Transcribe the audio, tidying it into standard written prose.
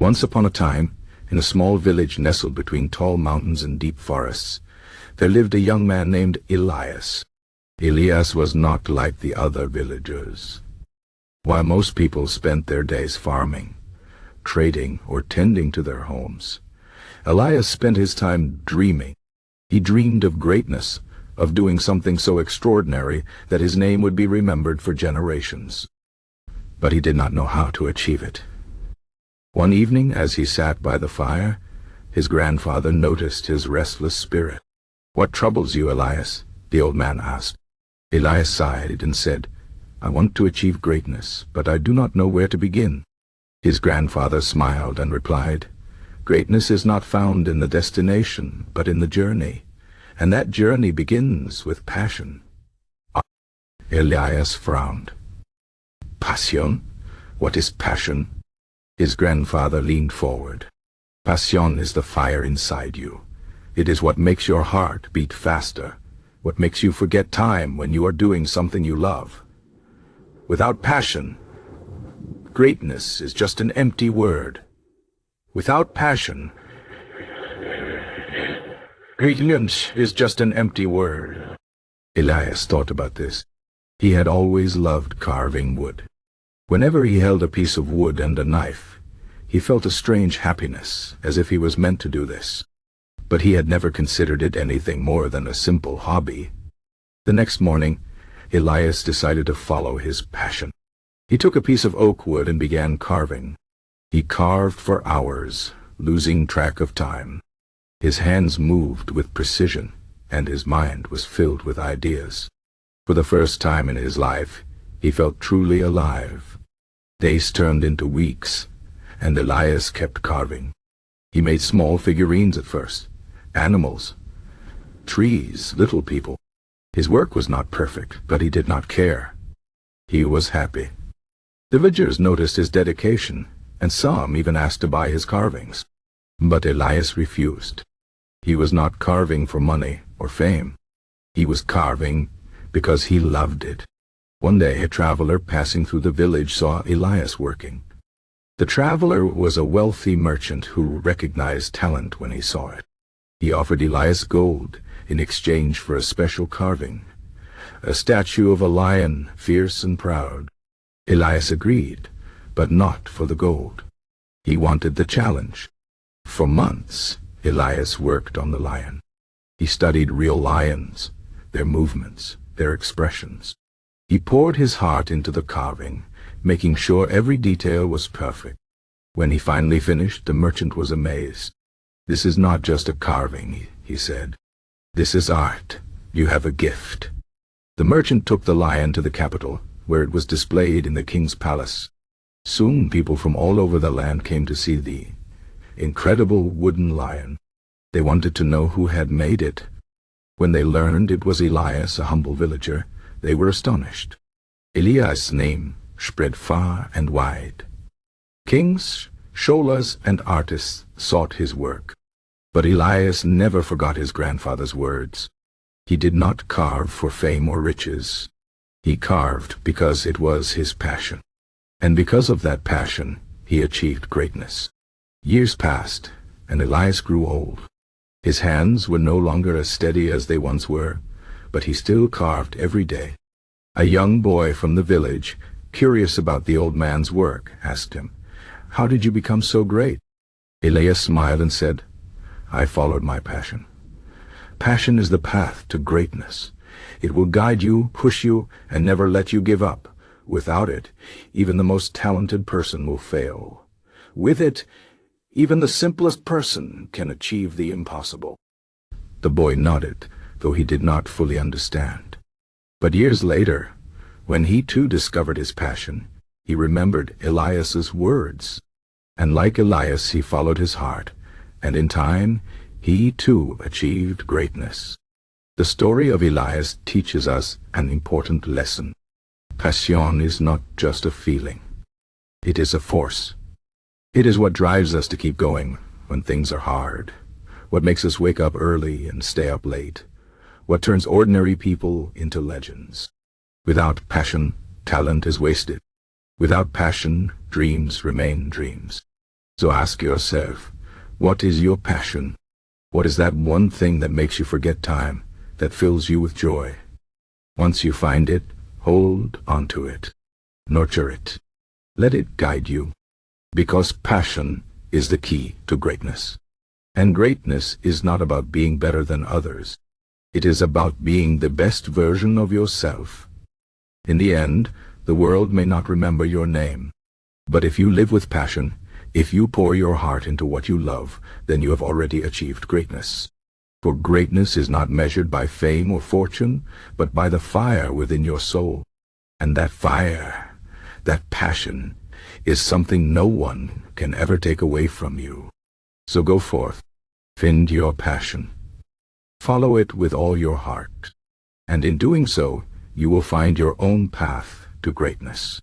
Once upon a time, in a small village nestled between tall mountains and deep forests, there lived a young man named Elias. Elias was not like the other villagers. While most people spent their days farming, trading, or tending to their homes, Elias spent his time dreaming. He dreamed of greatness, of doing something so extraordinary that his name would be remembered for generations. But he did not know how to achieve it. One evening, as he sat by the fire, his grandfather noticed his restless spirit. "What troubles you, Elias?" the old man asked. Elias sighed and said, "I want to achieve greatness, but I do not know where to begin." His grandfather smiled and replied, "Greatness is not found in the destination, but in the journey, and that journey begins with passion." Elias frowned. "Passion? What is passion?" His grandfather leaned forward. "Passion is the fire inside you. It is what makes your heart beat faster, what makes you forget time when you are doing something you love. Without passion, greatness is just an empty word. Without passion, greatness is just an empty word." Elias thought about this. He had always loved carving wood. Whenever he held a piece of wood and a knife, he felt a strange happiness, as if he was meant to do this. But he had never considered it anything more than a simple hobby. The next morning, Elias decided to follow his passion. He took a piece of oak wood and began carving. He carved for hours, losing track of time. His hands moved with precision, and his mind was filled with ideas. For the first time in his life, he felt truly alive. Days turned into weeks, and Elias kept carving. He made small figurines at first, animals, trees, little people. His work was not perfect, but he did not care. He was happy. The villagers noticed his dedication, and some even asked to buy his carvings. But Elias refused. He was not carving for money or fame. He was carving because he loved it. One day, a traveler passing through the village saw Elias working. The traveler was a wealthy merchant who recognized talent when he saw it. He offered Elias gold in exchange for a special carving, a statue of a lion, fierce and proud. Elias agreed, but not for the gold. He wanted the challenge. For months, Elias worked on the lion. He studied real lions, their movements, their expressions. He poured his heart into the carving, making sure every detail was perfect. When he finally finished, the merchant was amazed. "This is not just a carving," he said. "This is art. You have a gift." The merchant took the lion to the capital, where it was displayed in the king's palace. Soon people from all over the land came to see the incredible wooden lion. They wanted to know who had made it. When they learned it was Elias, a humble villager, they were astonished. Elias' name spread far and wide. Kings, sholas, and artists sought his work. But Elias never forgot his grandfather's words. He did not carve for fame or riches. He carved because it was his passion. And because of that passion, he achieved greatness. Years passed, and Elias grew old. His hands were no longer as steady as they once were, but he still carved every day. A young boy from the village, curious about the old man's work, asked him, "How did you become so great?" Elias smiled and said, "I followed my passion. Passion is the path to greatness. It will guide you, push you, and never let you give up. Without it, even the most talented person will fail. With it, even the simplest person can achieve the impossible." The boy nodded, though he did not fully understand. But years later, when he too discovered his passion, he remembered Elias's words. And like Elias, he followed his heart, and in time, he too achieved greatness. The story of Elias teaches us an important lesson. Passion is not just a feeling. It is a force. It is what drives us to keep going when things are hard, what makes us wake up early and stay up late, what turns ordinary people into legends. Without passion, talent is wasted. Without passion, dreams remain dreams. So ask yourself, what is your passion? What is that one thing that makes you forget time, that fills you with joy? Once you find it, hold onto it. Nurture it. Let it guide you. Because passion is the key to greatness. And greatness is not about being better than others. It is about being the best version of yourself. In the end, the world may not remember your name. But if you live with passion, if you pour your heart into what you love, then you have already achieved greatness. For greatness is not measured by fame or fortune, but by the fire within your soul. And that fire, that passion, is something no one can ever take away from you. So go forth, find your passion. Follow it with all your heart. And in doing so, you will find your own path to greatness.